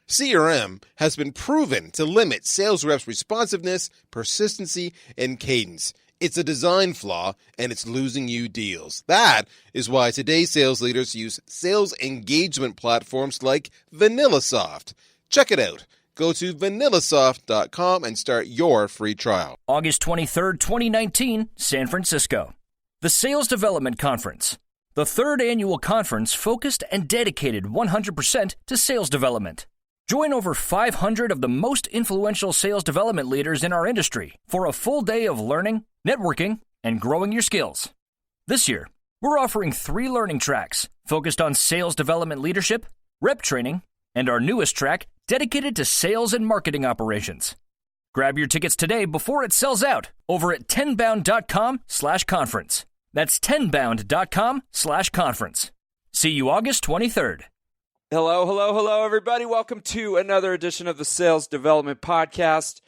CRM has been proven to limit sales reps' responsiveness, persistency, and cadence. It's a design flaw, and it's losing you deals. That is why today's sales leaders use sales engagement platforms like VanillaSoft. Check it out. Go to vanillasoft.com and start your free trial. August 23rd, 2019, San Francisco. The Sales Development Conference. The third annual conference focused and dedicated 100% to sales development. Join over 500 of the most influential sales development leaders in our industry for a full day of learning, networking, and growing your skills. This year, we're offering 3 learning tracks focused on sales development leadership, rep training, and our newest track dedicated to sales and marketing operations. Grab your tickets today before it sells out over at tenbound.com/conference. That's tenbound.com/conference. See you August 23rd. Hello, everybody. Welcome to another edition of the Sales Development Podcast.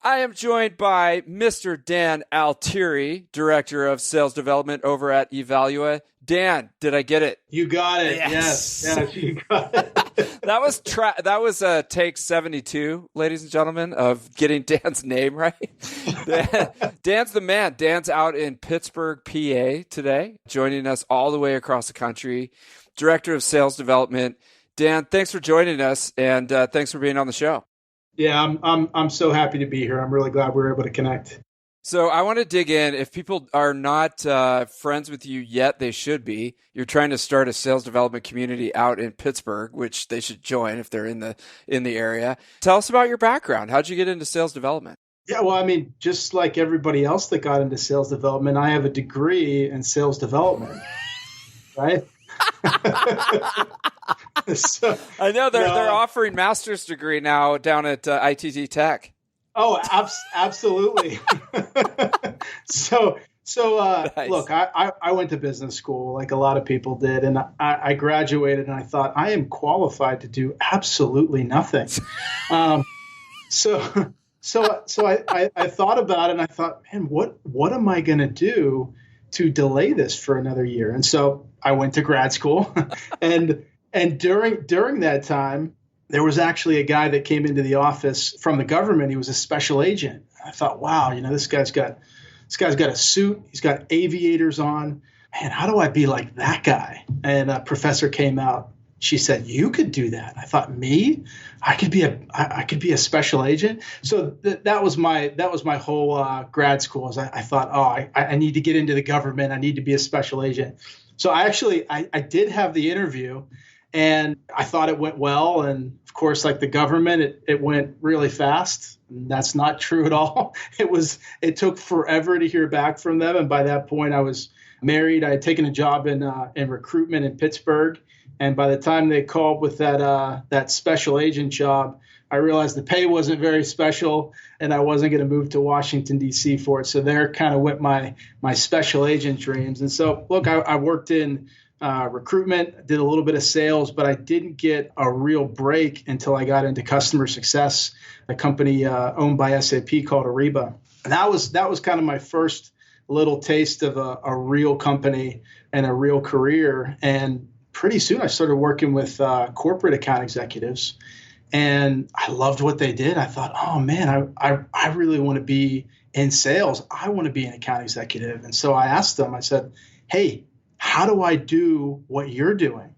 I am joined by Mr. Dan Altieri, Director of Sales Development over at Evalua. Dan, did I get it? You got it. Yes, you got it. That was take 72, ladies and gentlemen, of getting Dan's name right. Dan's the man. Dan's out in Pittsburgh, PA today, joining us all the way across the country. Director of Sales Development. Dan, thanks for joining us, and thanks for being on the show. Yeah, I'm so happy to be here. I'm really glad we were able to connect. So I want to dig in. If people are not friends with you yet, they should be. You're trying to start a sales development community out in Pittsburgh, which they should join if they're in the area. Tell us about your background. How'd you get into sales development? Yeah, well, I mean, just like everybody else that got into sales development, I have a degree in sales development, right? So, I know they're offering master's degree now down at ITT Tech. Oh, absolutely. So nice. Look, I went to business school like a lot of people did, and I graduated, and I thought I am qualified to do absolutely nothing. So I thought about it, and I thought, man, what am I going to do to delay this for another year? And so I went to grad school, and during that time, there was actually a guy that came into the office from the government. He was a special agent. I thought, wow, this guy's got a suit. He's got aviators on. Man, how do I be like that guy? And a professor came out. She said, "You could do that." I thought, me? I could be a special agent. So that was my whole grad school. I thought, I need to get into the government. I need to be a special agent. So I did have the interview. And I thought it went well. And of course, like the government, it went really fast. And that's not true at all. It took forever to hear back from them. And by that point, I was married. I had taken a job in recruitment in Pittsburgh. And by the time they called with that special agent job, I realized the pay wasn't very special, and I wasn't going to move to Washington, D.C. for it. So there kind of went my special agent dreams. And so, look, I worked in recruitment, did a little bit of sales, but I didn't get a real break until I got into customer success, a company owned by SAP called Ariba. And that was kind of my first little taste of a real company and a real career. And pretty soon I started working with corporate account executives, and I loved what they did. I thought, oh man, I really want to be in sales. I want to be an account executive. And so I asked them, I said, hey, how do I do what you're doing?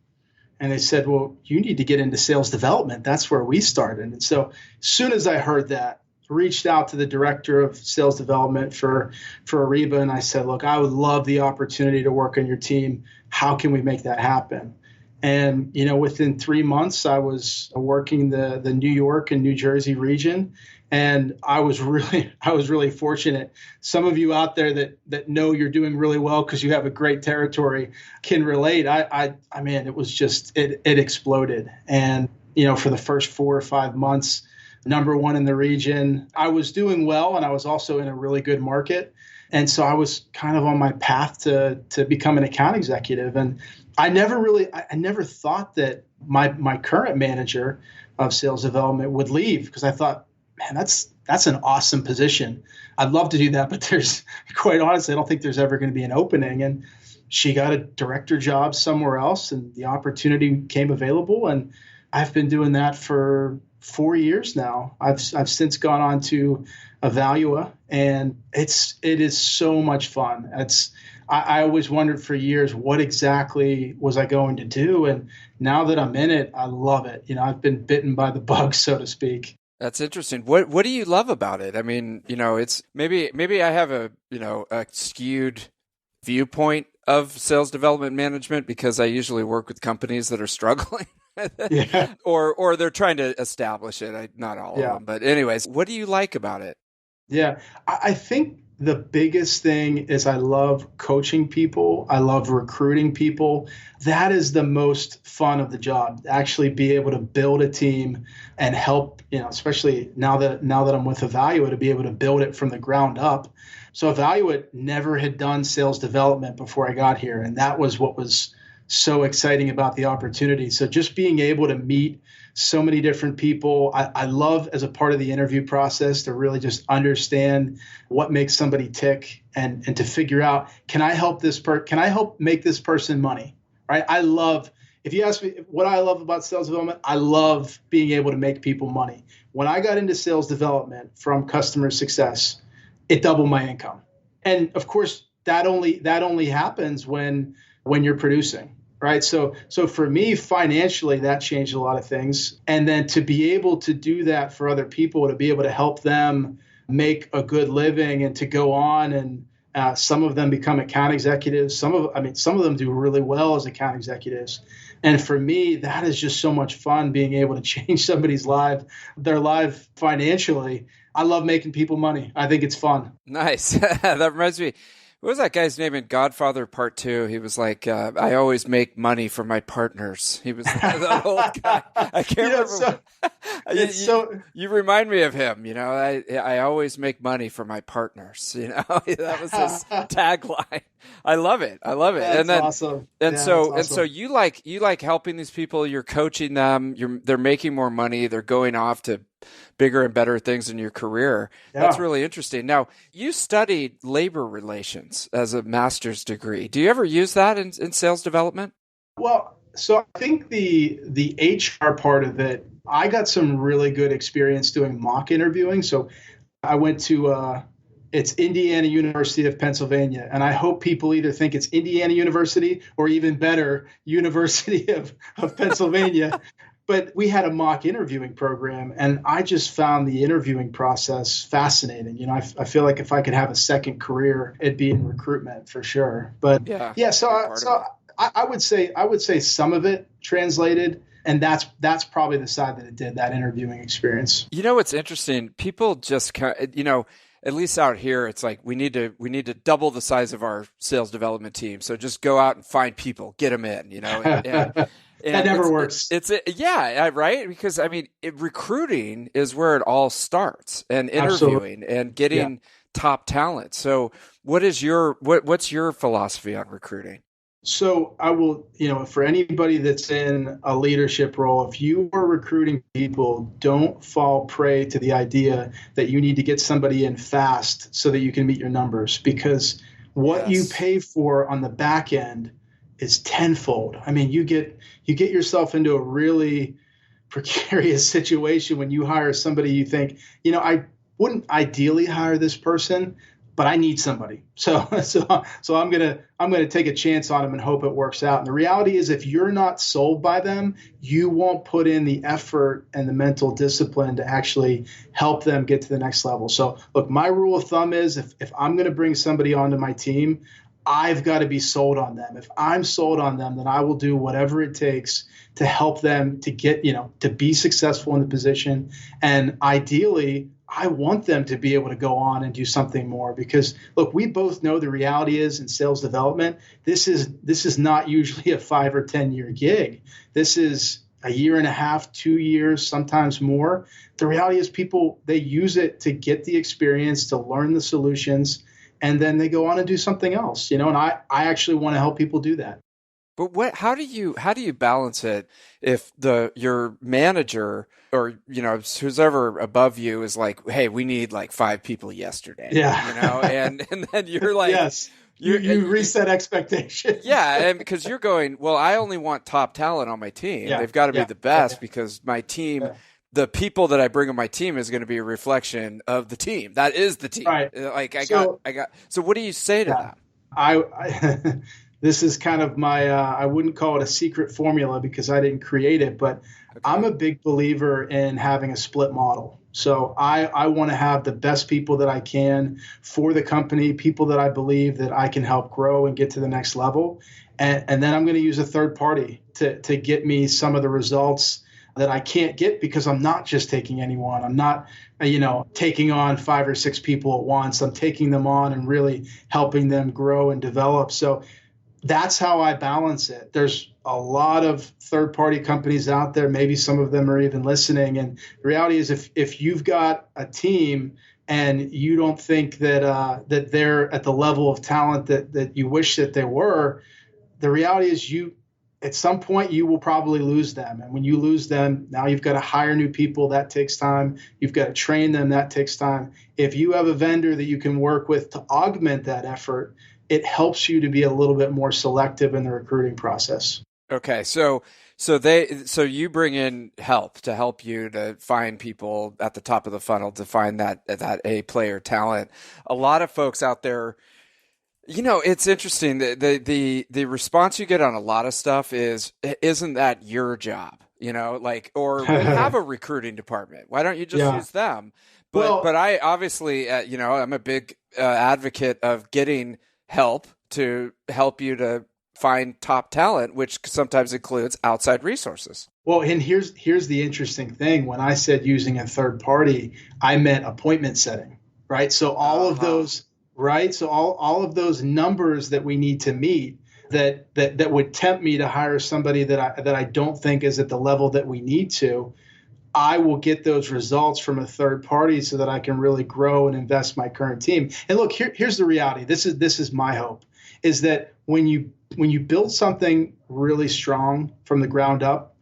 And they said, well, you need to get into sales development. That's where we started. And so as soon as I heard that, reached out to the director of sales development for Ariba. And I said, look, I would love the opportunity to work on your team. How can we make that happen? And, within 3 months, I was working the New York and New Jersey region. And I was really fortunate. Some of you out there that know you're doing really well because you have a great territory can relate. I mean, it was just, it exploded. And, for the first 4 or 5 months, number one in the region, I was doing well, and I was also in a really good market. And so I was kind of on my path to become an account executive. And I never thought that my current manager of sales development would leave, because I thought, man, that's an awesome position. I'd love to do that, but there's, quite honestly, I don't think there's ever going to be an opening. And she got a director job somewhere else, and the opportunity came available. And I've been doing that for 4 years now. I've since gone on to Evalua, and it is so much fun. I always wondered for years, what exactly was I going to do? And now that I'm in it, I love it. I've been bitten by the bug, so to speak. That's interesting. What do you love about it? I mean, it's maybe I have a skewed viewpoint of sales development management because I usually work with companies that are struggling. Yeah. or they're trying to establish it. Not all of them, but anyways, what do you like about it? Yeah, I think the biggest thing is I love coaching people. I love recruiting people. That is the most fun of the job, actually be able to build a team and help, especially now that I'm with Evalua, to be able to build it from the ground up. So Evalua never had done sales development before I got here. And that was what was so exciting about the opportunity. So just being able to meet so many different people. I love, as a part of the interview process, to really just understand what makes somebody tick and to figure out, can I help make this person money? Right? If you ask me what I love about sales development, I love being able to make people money. When I got into sales development from customer success, it doubled my income. And of course, that only happens when you're producing. Right. So for me, financially, that changed a lot of things. And then to be able to do that for other people, to be able to help them make a good living and to go on, and some of them become account executives. Some of them do really well as account executives. And for me, that is just so much fun, being able to change somebody's their life financially. I love making people money. I think it's fun. Nice. That reminds me. What was that guy's name in Godfather Part 2? He was like, I always make money for my partners. He was the old guy. I can't remember. You remind me of him. I always make money for my partners. That was his tagline. I love it. That's awesome. So you like helping these people. You're coaching them. They're making more money. They're going off to bigger and better things in your career. Yeah. That's really interesting. Now, you studied labor relations as a master's degree. Do you ever use that in sales development? Well, so I think the HR part of it, I got some really good experience doing mock interviewing. So I went to it's Indiana University of Pennsylvania. And I hope people either think it's Indiana University or, even better, University of Pennsylvania. But we had a mock interviewing program, and I just found the interviewing process fascinating. I feel like if I could have a second career, it'd be in recruitment for sure. But I would say some of it translated, and that's probably the side that it did, that interviewing experience. What's interesting? People just at least out here, it's like we need to double the size of our sales development team. So just go out and find people, get them in. And that never works. Right? Because recruiting is where it all starts, and interviewing and getting top talent. So what's your philosophy on recruiting? So I will, for anybody that's in a leadership role, if you are recruiting people, don't fall prey to the idea that you need to get somebody in fast so that you can meet your numbers, because what you pay for on the back end is tenfold. You get yourself into a really precarious situation when you hire somebody you think, I wouldn't ideally hire this person, but I need somebody. So I'm gonna take a chance on them and hope it works out. And the reality is, if you're not sold by them, you won't put in the effort and the mental discipline to actually help them get to the next level. So look, my rule of thumb is, if I'm going to bring somebody onto my team, I've got to be sold on them. If I'm sold on them, then I will do whatever it takes to help them to get, to be successful in the position. And ideally, I want them to be able to go on and do something more, because look, we both know the reality is, in sales development, this is not usually a 5 or 10 year gig. This is a year and a half, 2 years, sometimes more. The reality is, people, they use it to get the experience, to learn the solutions, and then they go on and do something else, and I actually want to help people do that. But how do you balance it if your manager or who's ever above you is like, hey, we need like 5 people yesterday, and then you're like, yes. you reset expectations. Yeah, and because you're going, well, I only want top talent on my team. Yeah, They've got to be the best yeah. because my team, the people that I bring on my team is going to be a reflection of the team. That is the team. Right. Like I got. So what do you say to them? I this is kind of my I wouldn't call it a secret formula because I didn't create it, but I'm a big believer in having a split model. So I want to have the best people that I can for the company, people that I believe that I can help grow and get to the next level. And then I'm going to use a third party to get me some of the results that I can't get because I'm not just taking anyone. I'm not, taking on 5 or 6 people at once. I'm taking them on and really helping them grow and develop. So that's how I balance it. There's a lot of third-party companies out there. Maybe some of them are even listening. And the reality is if you've got a team and you don't think that they're at the level of talent that you wish that they were, the reality is at some point you will probably lose them. And when you lose them, now you've got to hire new people. That takes time. You've got to train them. That takes time. If you have a vendor that you can work with to augment that effort, it helps you to be a little bit more selective in the recruiting process. Okay, so you bring in help to help you to find people at the top of the funnel to find that A player talent. A lot of folks out there, it's interesting. The response you get on a lot of stuff isn't that your job? Or we have a recruiting department. Why don't you just use them? But I obviously, I'm a big advocate of getting help to help you to find top talent, which sometimes includes outside resources. Well, and here's the interesting thing. When I said using a third party, I meant appointment setting, right? So all of those, right? So all of those numbers that we need to meet that would tempt me to hire somebody that I don't think is at the level that we need to, I will get those results from a third party so that I can really grow and invest my current team. And look, here's the reality. This is my hope, is that when you build something really strong from the ground up,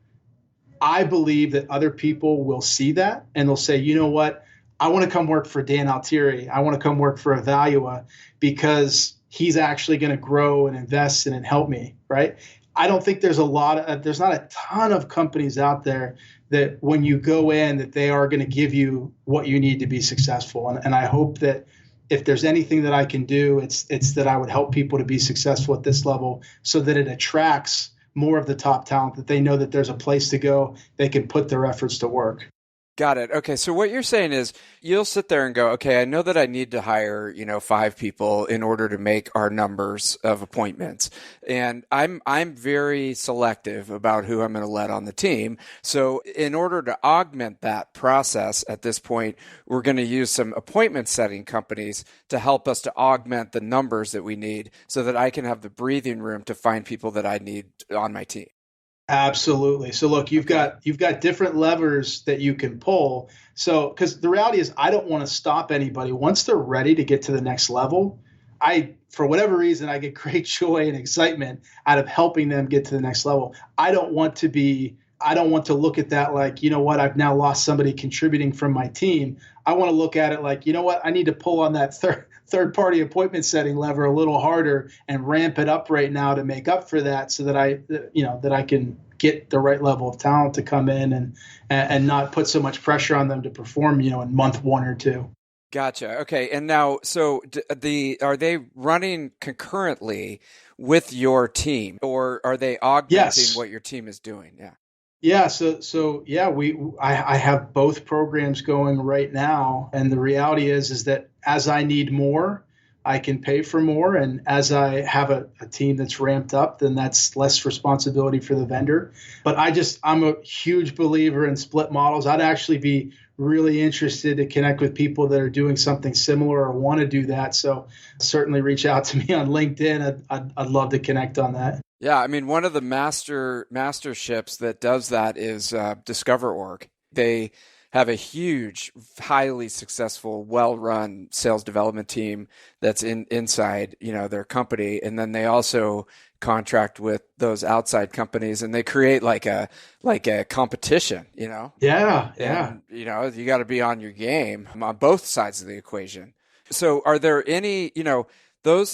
I believe that other people will see that and they'll say, you know what, I want to come work for Dan Altieri. I want to come work for Evalua because he's actually going to grow and invest and help me, right? I don't think there's not a ton of companies out there that when you go in that they are going to give you what you need to be successful. And I hope that if there's anything that I can do, it's that I would help people to be successful at this level so that it attracts more of the top talent, that they know that there's a place to go, they can put their efforts to work. Got it. Okay. So what you're saying is you'll sit there and go, okay, I know that I need to hire, 5 people in order to make our numbers of appointments. And I'm very selective about who I'm going to let on the team. So in order to augment that process at this point, we're going to use some appointment setting companies to help us to augment the numbers that we need so that I can have the breathing room to find people that I need on my team. Absolutely. So look, you've got different levers that you can pull. So, because the reality is I don't want to stop anybody once they're ready to get to the next level. For whatever reason, I get great joy and excitement out of helping them get to the next level. I don't want to look at that like, you know what, I've now lost somebody contributing from my team. I want to look at it like, you know what, I need to pull on that third party appointment setting lever a little harder and ramp it up right now to make up for that so that I can get the right level of talent to come in and not put so much pressure on them to perform, in month 1 or 2. Gotcha. Okay. And now, so are they running concurrently with your team or are they augmenting what your team is doing? Yeah. Yeah. So yeah, I have both programs going right now. And the reality is that as I need more, I can pay for more. And as I have a team that's ramped up, then that's less responsibility for the vendor. But I'm a huge believer in split models. I'd actually be really interested to connect with people that are doing something similar or want to do that. So certainly reach out to me on LinkedIn. I'd love to connect on that. Yeah, I mean, one of the masterships that does that is Discover.org. They have a huge, highly successful, well-run sales development team that's inside, their company, and then they also contract with those outside companies, and they create like a competition, Yeah. And, you got to be on your game on both sides of the equation. So, are there any,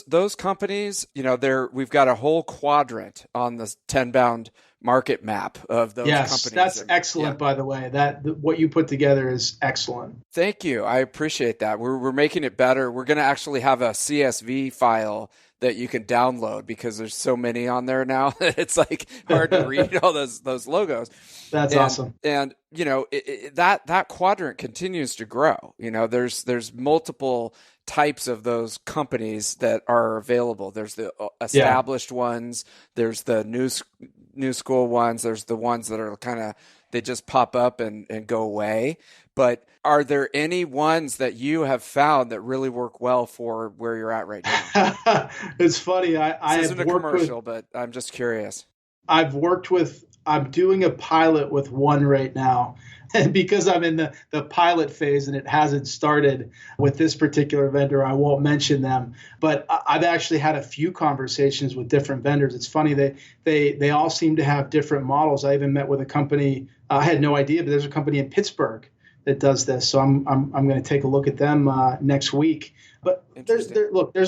those companies, we've got a whole quadrant on the Tenbound market map of those companies. Yes, that's excellent, by the way. What you put together is excellent. Thank you. I appreciate that. We're making it better. We're going to actually have a CSV file that you can download because there's so many on there now. It's like hard to read all those logos. That's awesome. And that quadrant continues to grow. There's multiple types of those companies that are available. There's the established ones. There's the new school ones. There's the ones that are they just pop up and go away. But are there any ones that you have found that really work well for where you're at right now? It's funny. This isn't a commercial, but I'm just curious. I'm doing a pilot with one right now. And because I'm in the pilot phase and it hasn't started with this particular vendor, I won't mention them. But I've actually had a few conversations with different vendors. It's funny, they all seem to have different models. I even met with a company, I had no idea, but there's a company in Pittsburgh that does this. So I'm going to take a look at them next week. But there's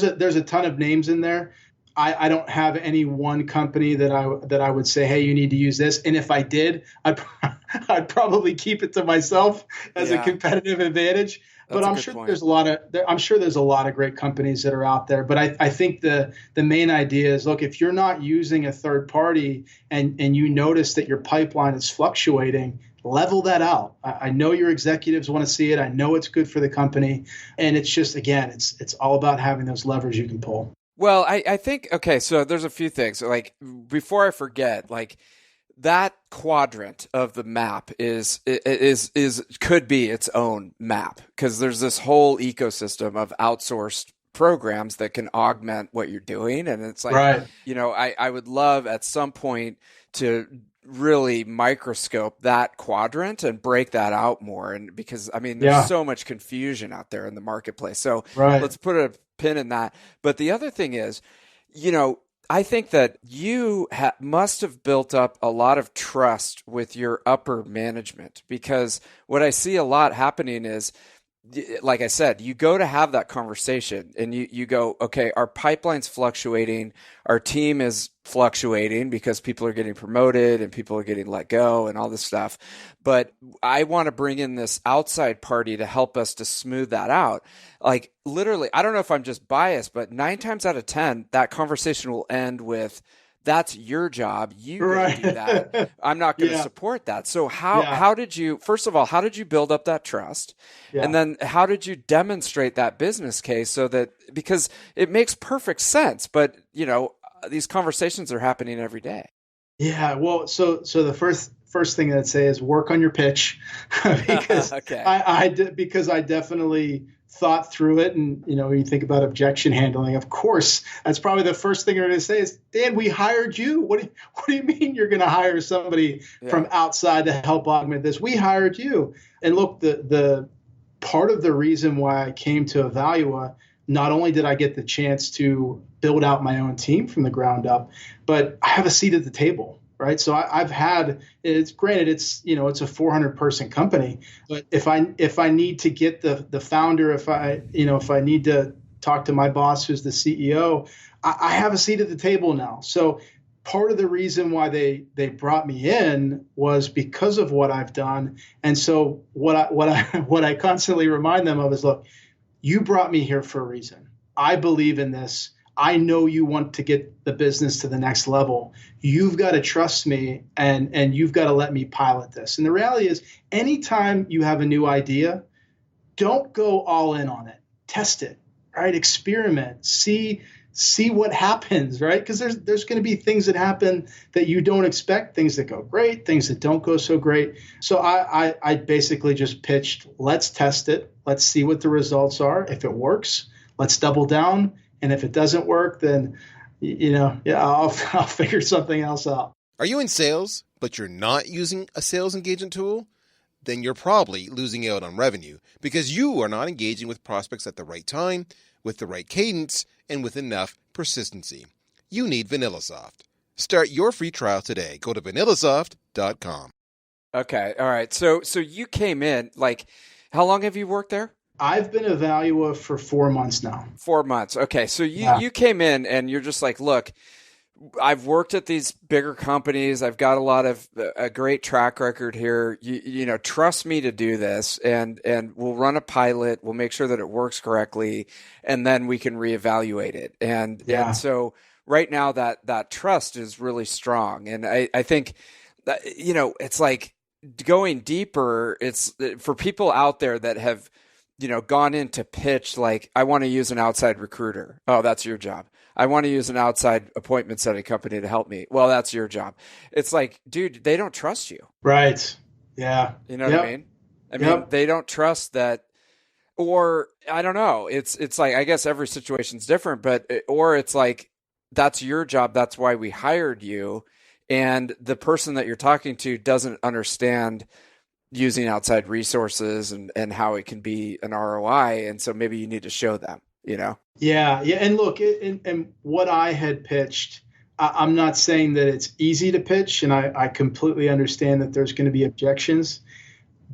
a ton of names in there. I don't have any one company that I would say, hey, you need to use this. And if I did, I'd probably keep it to myself as a competitive advantage. But I'm sure there's a lot of great companies that are out there. But I think the main idea is, look, if you're not using a third party and you notice that your pipeline is fluctuating, level that out. I know your executives want to see it. I know it's good for the company. And it's just, again, it's all about having those levers you can pull. Well, I think, okay, so there's a few things. Like, before I forget, like, that quadrant of the map could be its own map, because there's this whole ecosystem of outsourced programs that can augment what you're doing. And it's like, right. I would love at some point to really microscope that quadrant and break that out more. And because, there's so much confusion out there in the marketplace. So let's put a pin in that. But the other thing is, I think that you must have built up a lot of trust with your upper management, because what I see a lot happening is, like I said, you go to have that conversation and you go, okay, our pipeline's fluctuating. Our team is fluctuating because people are getting promoted and people are getting let go and all this stuff. But I want to bring in this outside party to help us to smooth that out. Like, literally, I don't know if I'm just biased, but 9 times out of 10, that conversation will end with, that's your job. You can do that. I'm not going to support that. So how did you, first of all, how did you build up that trust? Yeah. And then how did you demonstrate that business case so that, because it makes perfect sense, but these conversations are happening every day. Yeah. Well, so the first thing I'd say is work on your pitch, because because I definitely thought through it. And, when you think about objection handling, of course, that's probably the first thing you're going to say is, Dan, we hired you. What do you mean you're going to hire somebody from outside to help augment this? We hired you. And look, the part of the reason why I came to Evalua, not only did I get the chance to build out my own team from the ground up, but I have a seat at the table. Right. So I've had, it's granted, it's a 400 person company, but if I need to get the founder, if I need to talk to my boss, who's the CEO, I have a seat at the table now. So part of the reason why they brought me in was because of what I've done. And so what I constantly remind them of is, look, you brought me here for a reason. I believe in this. I know you want to get the business to the next level. You've got to trust me and you've got to let me pilot this. And the reality is, anytime you have a new idea, don't go all in on it. Test it, right? Experiment, see what happens, right? Because there's going to be things that happen that you don't expect, things that go great, things that don't go so great. So I basically just pitched, let's test it. Let's see what the results are. If it works, let's double down. And if it doesn't work, then, I'll figure something else out. Are you in sales, but you're not using a sales engagement tool? Then you're probably losing out on revenue because you are not engaging with prospects at the right time, with the right cadence, and with enough persistency. You need VanillaSoft. Start your free trial today. Go to vanillasoft.com. Okay. All right. So you came in, like, how long have you worked there? I've been a Evalua for 4 months now. 4 months. Okay. So you came in and you're just like, look, I've worked at these bigger companies. I've got a great track record here. You know, trust me to do this, and we'll run a pilot. We'll make sure that it works correctly, and then we can reevaluate it. And so right now that trust is really strong. And I think that, you know, it's like going deeper. It's for people out there that have, you know, gone in to pitch, like, I want to use an outside recruiter. Oh, that's your job. I want to use an outside appointment setting company to help me. Well, that's your job. It's like, dude, they don't trust you. Right. Yeah. You know what I mean? I mean, they don't trust that, or I don't know. It's like, I guess every situation's different, but, or it's like, that's your job. That's why we hired you. And the person that you're talking to doesn't understand using outside resources and how it can be an ROI. And so maybe you need to show them, you know? Yeah. And look, and what I had pitched, I'm not saying that it's easy to pitch, and I completely understand that there's going to be objections.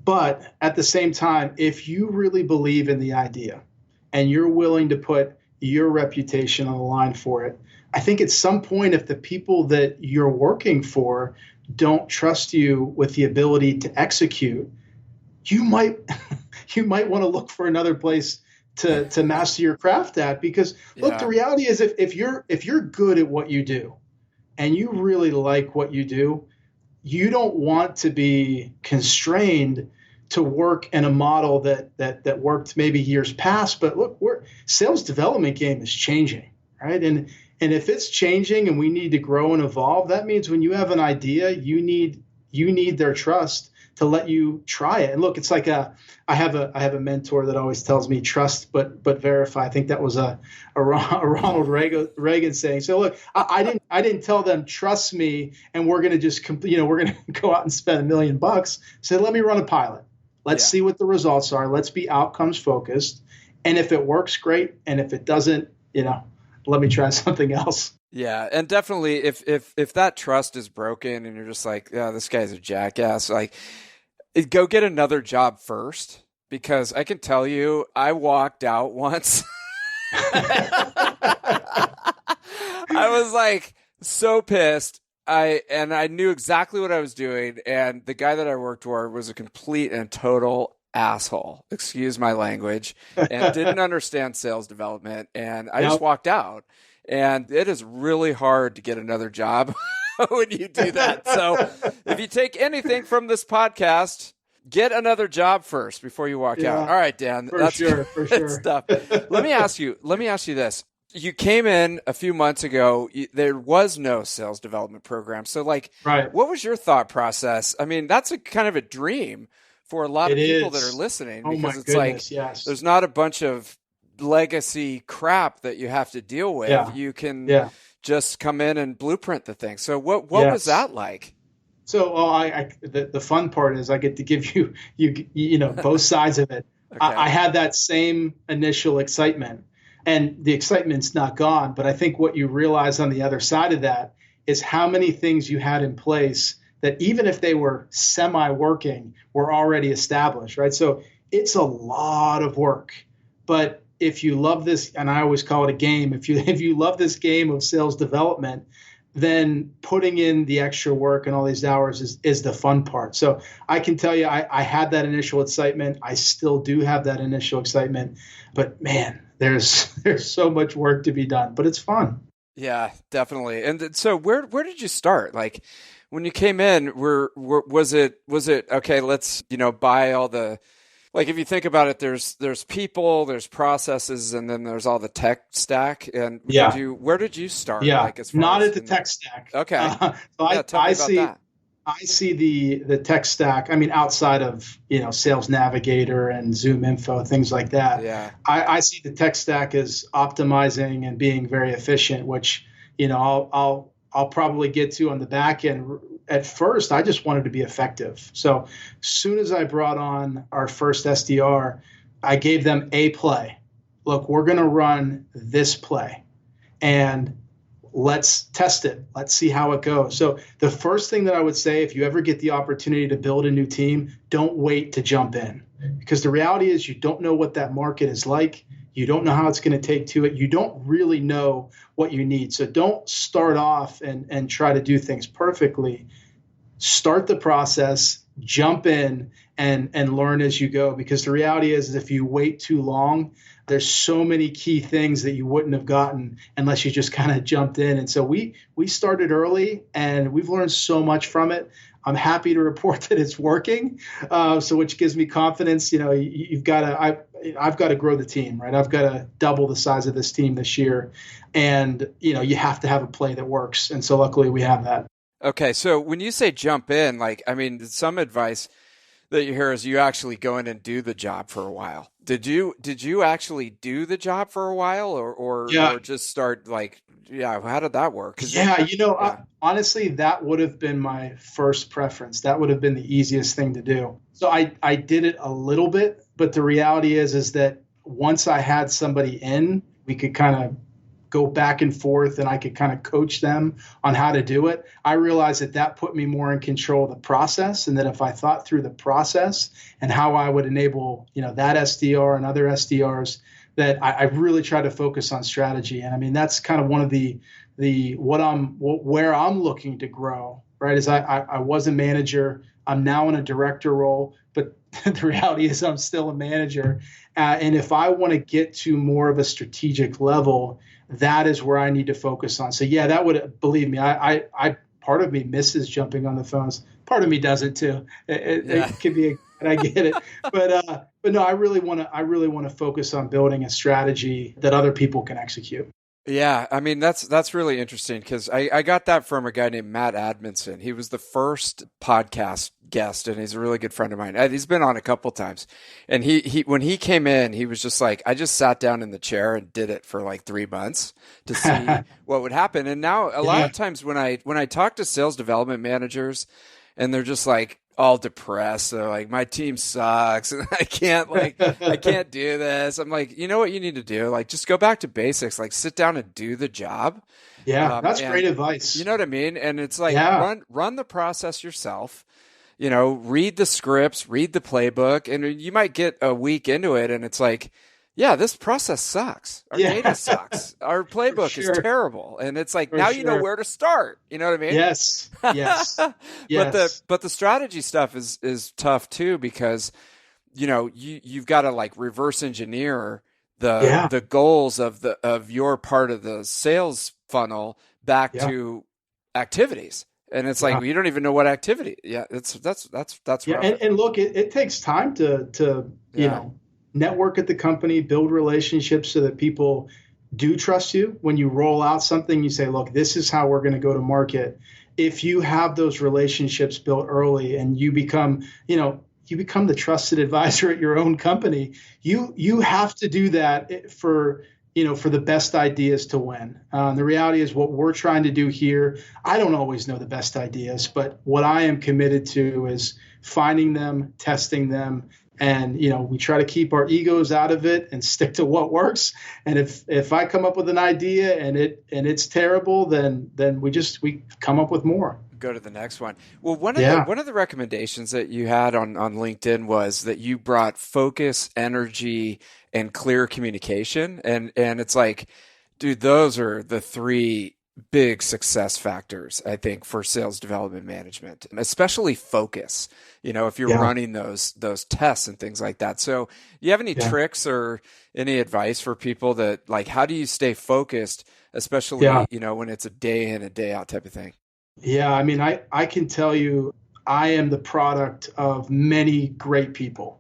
But at the same time, if you really believe in the idea and you're willing to put your reputation on the line for it, I think at some point, if the people that you're working for don't trust you with the ability to execute, you might want to look for another place to master your craft at. Because look, the reality is, if you're good at what you do and you really like what you do, you don't want to be constrained to work in a model that worked maybe years past. But look, sales development game is changing, right? And if it's changing and we need to grow and evolve, that means when you have an idea, you need their trust to let you try it. And look, it's like I have a mentor that always tells me trust but verify. I think that was a Ronald Reagan saying. So look, I didn't tell them trust me and we're going to just we're going to go out and spend $1 million. So let me run a pilot. Let's see what the results are. Let's be outcomes focused. And if it works, great. And if it doesn't, let me try something else. Yeah, and definitely if that trust is broken and you're just like, yeah, this guy's a jackass, like, go get another job first, because I can tell you, I walked out once. I was like so pissed. I knew exactly what I was doing, and the guy that I worked for was a complete and total asshole, excuse my language, and didn't understand sales development, and I just walked out. And it is really hard to get another job when you do that. So if you take anything from this podcast, get another job first before you walk out. All right, Dan, that's for sure. stuff. Let me ask you this. You came in a few months ago. There was no sales development program. So what was your thought process? I mean, that's a kind of a dream for a lot of people that are listening, because it's like, there's not a bunch of legacy crap that you have to deal with. You can just come in and blueprint the thing. So what was that like? So the fun part is I get to give you both sides of it. Okay. I had that same initial excitement, and the excitement's not gone. But I think what you realize on the other side of that is how many things you had in place that, even if they were semi-working, were already established, right? So it's a lot of work. But if you love this, and I always call it a game, if you love this game of sales development, then putting in the extra work and all these hours is the fun part. So I can tell you, I had that initial excitement. I still do have that initial excitement, but man, there's so much work to be done, but it's fun. Yeah, definitely. And so where did you start? Like, when you came in, was it okay, let's buy all the, like, if you think about it, there's people, there's processes, and then there's all the tech stack. And where did you start? Yeah, like, as far not as at the tech stack. Okay. So I see the tech stack. I mean, outside of Sales Navigator and Zoom Info, things like that. Yeah. I see the tech stack as optimizing and being very efficient, which I'll probably get to on the back end. At first, I just wanted to be effective. So as soon as I brought on our first SDR, I gave them a play. Look, we're going to run this play, and let's test it. Let's see how it goes. So the first thing that I would say, if you ever get the opportunity to build a new team, don't wait to jump in. because the reality is you don't know what that market is like. You don't know how it's going to take to it. You don't really know what you need. So don't start off and try to do things perfectly. Start the process, jump in and learn as you go, because the reality is if you wait too long, there's so many key things that you wouldn't have gotten unless you just kind of jumped in. And so we started early and we've learned so much from it. I'm happy to report that it's working. So which gives me confidence. I've got to grow the team, right? I've got to double the size of this team this year. And, you have to have a play that works. And so luckily we have that. Okay. So when you say jump in, some advice that you hear is you actually go in and do the job for a while. Did you actually do the job for a while or just start how did that work? Honestly, that would have been my first preference. That would have been the easiest thing to do. So I did it a little bit, but the reality is that once I had somebody in, we could kind of go back and forth and I could kind of coach them on how to do it. I realized that put me more in control of the process. And that if I thought through the process and how I would enable, that SDR and other SDRs, that I really try to focus on strategy. And I mean, that's kind of one of where I'm looking to grow, right? Is I was a manager. I'm now in a director role, but the reality is I'm still a manager. And if I want to get to more of a strategic level, that is where I need to focus on. So yeah, that would, believe me, I part of me misses jumping on the phones. Part of me doesn't too. It could be, and I get it. But no, I really want to focus on building a strategy that other people can execute. Yeah, I mean that's really interesting because I got that from a guy named Matt Admonson. He was the first podcast guest, and he's a really good friend of mine. He's been on a couple times, and he when he came in, he was just like, I just sat down in the chair and did it for 3 months to see what would happen. And now a lot of times when I talk to sales development managers, and they're just all depressed. They're like, my team sucks and I can't do this. I'm like, you know what you need to do? Just go back to basics, sit down and do the job. Yeah. That's great advice. You know what I mean? And it's run the process yourself, read the scripts, read the playbook, and you might get a week into it. And it's this process sucks. Our data sucks. Our playbook is terrible. And it's now you know where to start. You know what I mean? Yes. Yes. But the strategy stuff is tough too, because, you've got to reverse engineer the goals of your part of the sales funnel back to activities. And it's you don't even know what activity. Yeah. That's rough. And look, it takes time to network at the company, build relationships so that people do trust you. When you roll out something, you say, look, this is how we're going to go to market. If you have those relationships built early and you become the trusted advisor at your own company, you have to do that for the best ideas to win. The reality is what we're trying to do here. I don't always know the best ideas, but what I am committed to is finding them, testing them, and, we try to keep our egos out of it and stick to what works. And if I come up with an idea and it's terrible, then we come up with more. Go to the next one. Well, one of the recommendations that you had on LinkedIn was that you brought focus, energy, and clear communication. And it's dude, those are the 3 big success factors, I think, for sales development management, especially focus, if you're running those tests and things like that. So do you have any tricks or any advice for people that how do you stay focused, especially, when it's a day in, a day out type of thing? Yeah. I mean, I can tell you, I am the product of many great people.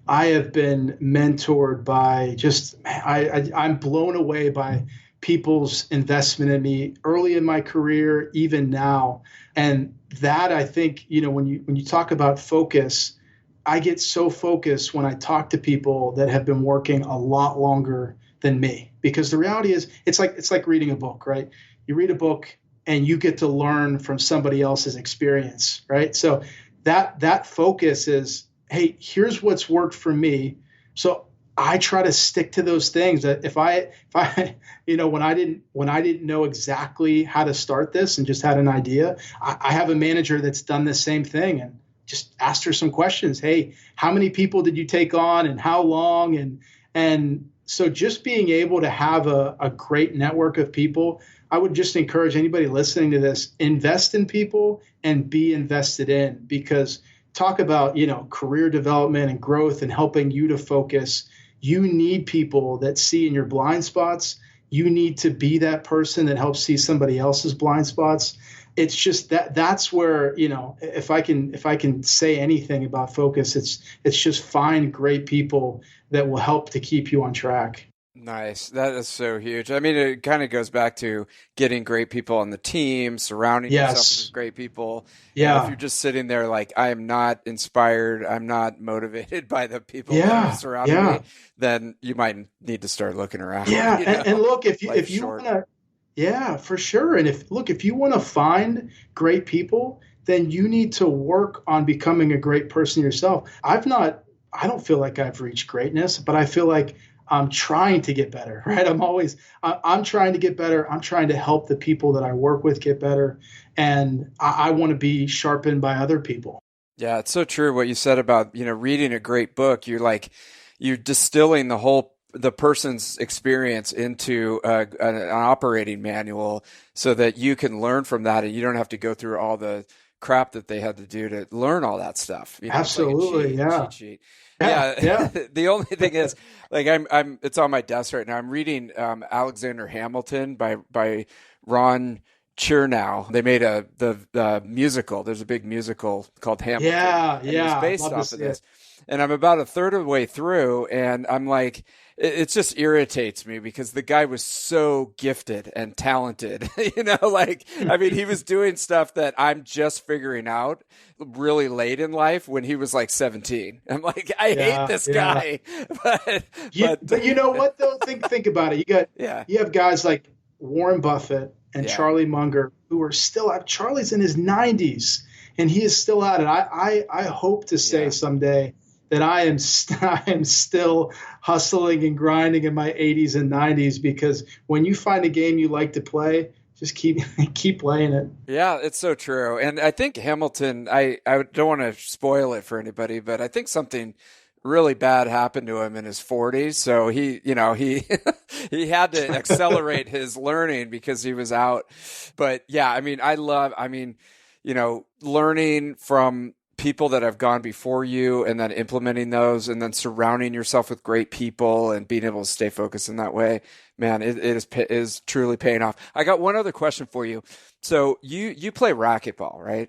I have been mentored by I'm blown away by people's investment in me early in my career, even now. And that, I think, when you talk about focus, I get so focused when I talk to people that have been working a lot longer than me, because the reality is it's like reading a book, right? You read a book and you get to learn from somebody else's experience, right? So that focus is, hey, here's what's worked for me. So I try to stick to those things. That if I when I didn't know exactly how to start this and just had an idea, I have a manager that's done the same thing, and just asked her some questions. Hey, how many people did you take on and how long? And so just being able to have a great network of people, I would just encourage anybody listening to this, invest in people and be invested in, because talk about, career development and growth and helping you to focus. You need people that see in your blind spots. You need to be that person that helps see somebody else's blind spots. It's just that's where, if I can say anything about focus, it's just find great people that will help to keep you on track. Nice. That is so huge. I mean, it kind of goes back to getting great people on the team, surrounding yourself with great people. Yeah. If you're just sitting there like, I am not inspired, I'm not motivated by the people that are surrounding me, then you might need to start looking around. Yeah. And look, if you want to, yeah, for sure. And if you want to find great people, then you need to work on becoming a great person yourself. I don't feel like I've reached greatness, but I feel like I'm trying to get better, right? I'm trying to get better. I'm trying to help the people that I work with get better. And I want to be sharpened by other people. Yeah, it's so true what you said about, reading a great book. You're distilling the person's experience into an operating manual so that you can learn from that and you don't have to go through all the crap that they had to do to learn all that stuff. Absolutely. Cheat sheet. Yeah. The only thing is, like, it's on my desk right now. I'm reading Alexander Hamilton by Ron Chernow. They made the musical. There's a big musical called Hamilton. Yeah. It's based off of this. And I'm about a third of the way through, and I'm like, it just irritates me because the guy was so gifted and talented. He was doing stuff that I'm just figuring out really late in life when he was like 17. I'm like, I hate this guy. But you know what though? Think about it. You have guys like Warren Buffett and Charlie Munger who are still out. Charlie's in his 90s and he is still at it. I hope to say someday that I am still hustling and grinding in my 80s and 90s, because when you find a game you like to play, just keep playing it. Yeah, it's so true. And I think Hamilton, I don't want to spoil it for anybody, but I think something really bad happened to him in his 40s. So he he had to accelerate his learning because he was out. But yeah, learning from people that have gone before you and then implementing those and then surrounding yourself with great people and being able to stay focused in that way, man, it is truly paying off. I got one other question for you. So you play racquetball, right?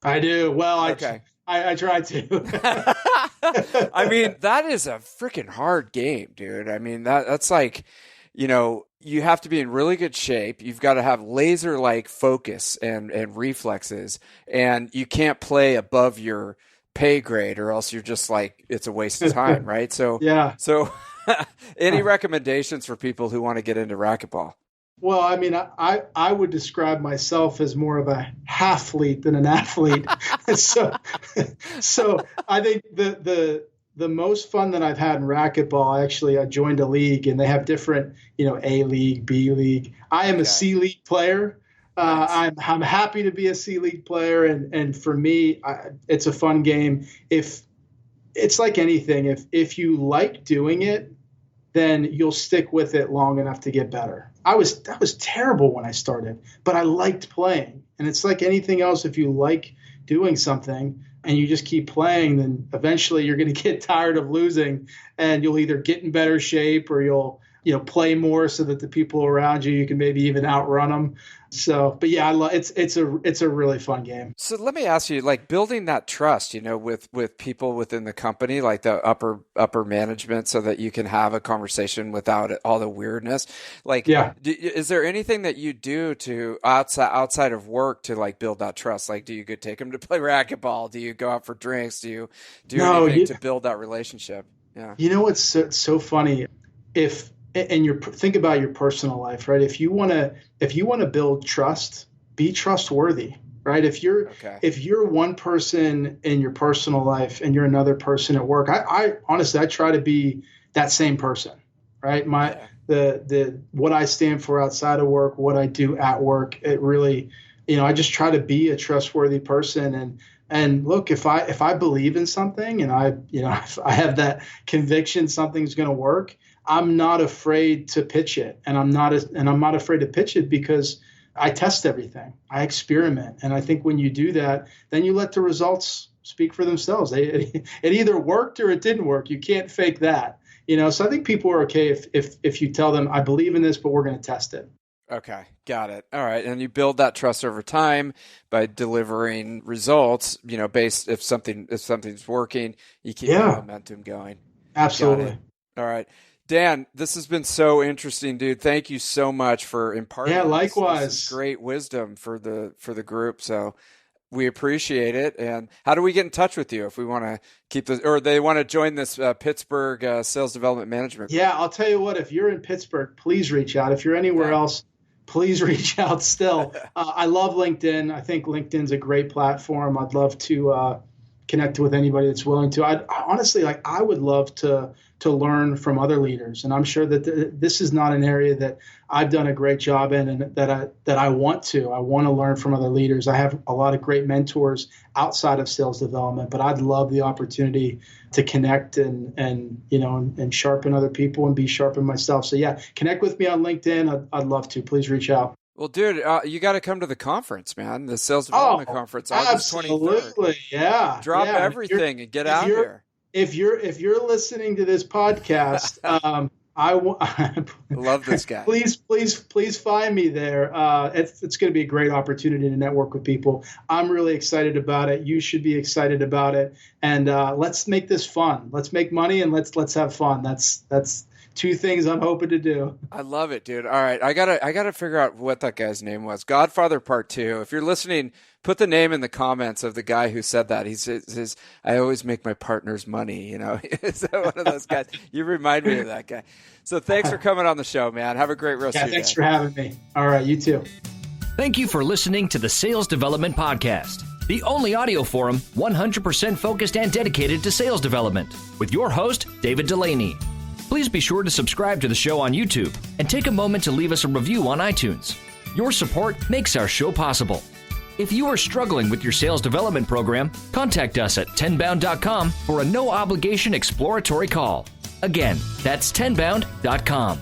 I do. Well, okay. I try to. I mean, that is a freaking hard game, dude. I mean, that's like, you have to be in really good shape. You've got to have laser-like focus and reflexes, and you can't play above your pay grade or else you're just like, it's a waste of time, right? So, So any recommendations for people who want to get into racquetball? Well, I mean, I would describe myself as more of a half-lead than an athlete. so I think the most fun that I've had in racquetball, I joined a league and they have different, A league, B league. I am a C league player. Nice. I'm happy to be a C league player. And for me, it's a fun game. If it's like anything, if you like doing it, then you'll stick with it long enough to get better. I was terrible when I started, but I liked playing. And it's like anything else. If you like doing something and you just keep playing, then eventually you're going to get tired of losing and you'll either get in better shape or you'll, play more so that the people around you can maybe even outrun them. So, but yeah, it's a really fun game. So let me ask you, like, building that trust, with people within the company, like the upper management, so that you can have a conversation without all the weirdness. Like, is there anything that you do to outside of work to like build that trust? Like, do you go take them to play racquetball? Do you go out for drinks? Do you do anything to build that relationship? Yeah. You know what's so funny? Think about your personal life, right? If you want to build trust, be trustworthy, right? If you're one person in your personal life and you're another person at work, I honestly, I try to be that same person, right? The what I stand for outside of work, what I do at work, it really, I just try to be a trustworthy person. And look, if I believe in something and if I have that conviction something's going to work, I'm not afraid to pitch it. And I'm not afraid to pitch it because I test everything. I experiment. And I think when you do that, then you let the results speak for themselves. It either worked or it didn't work. You can't fake that. So I think people are okay if you tell them, I believe in this, but we're going to test it. Okay, got it. All right, and you build that trust over time by delivering results. Based if something's working, you keep the momentum going. Absolutely. All right, Dan, this has been so interesting, dude. Thank you so much for imparting. Yeah, likewise. This great wisdom for the group. So we appreciate it. And how do we get in touch with you if we want to keep this, or they want to join this Pittsburgh sales development management group? Yeah, I'll tell you what. If you're in Pittsburgh, please reach out. If you're anywhere else, please reach out still. I love LinkedIn. I think LinkedIn's a great platform. I'd love to connect with anybody that's willing to. I would love to learn from other leaders. And I'm sure that this is not an area that I've done a great job in and that I want to. I want to learn from other leaders. I have a lot of great mentors outside of sales development, but I'd love the opportunity to connect and sharpen other people and be sharpened myself. So yeah, connect with me on LinkedIn. I'd love to. Please reach out. Well, dude, you got to come to the conference, man. The Sales Development Conference, August 23rd. Absolutely, yeah. Drop everything and get out here. If you're listening to this podcast, I love this guy. Please find me there. It's going to be a great opportunity to network with people. I'm really excited about it. You should be excited about it. And let's make this fun. Let's make money and let's have fun. That's two things I'm hoping to do. I love it, dude. All right, I gotta figure out what that guy's name was. Godfather Part 2. If you're listening, put the name in the comments of the guy who said that. He says, I always make my partners money. Is that one of those guys? You remind me of that guy. So thanks for coming on the show, man. Have a great rest of your day. Thanks for having me. All right, you too. Thank you for listening to the Sales Development Podcast, the only audio forum 100% focused and dedicated to sales development, with your host, David Delaney. Please be sure to subscribe to the show on YouTube and take a moment to leave us a review on iTunes. Your support makes our show possible. If you are struggling with your sales development program, contact us at tenbound.com for a no-obligation exploratory call. Again, that's tenbound.com.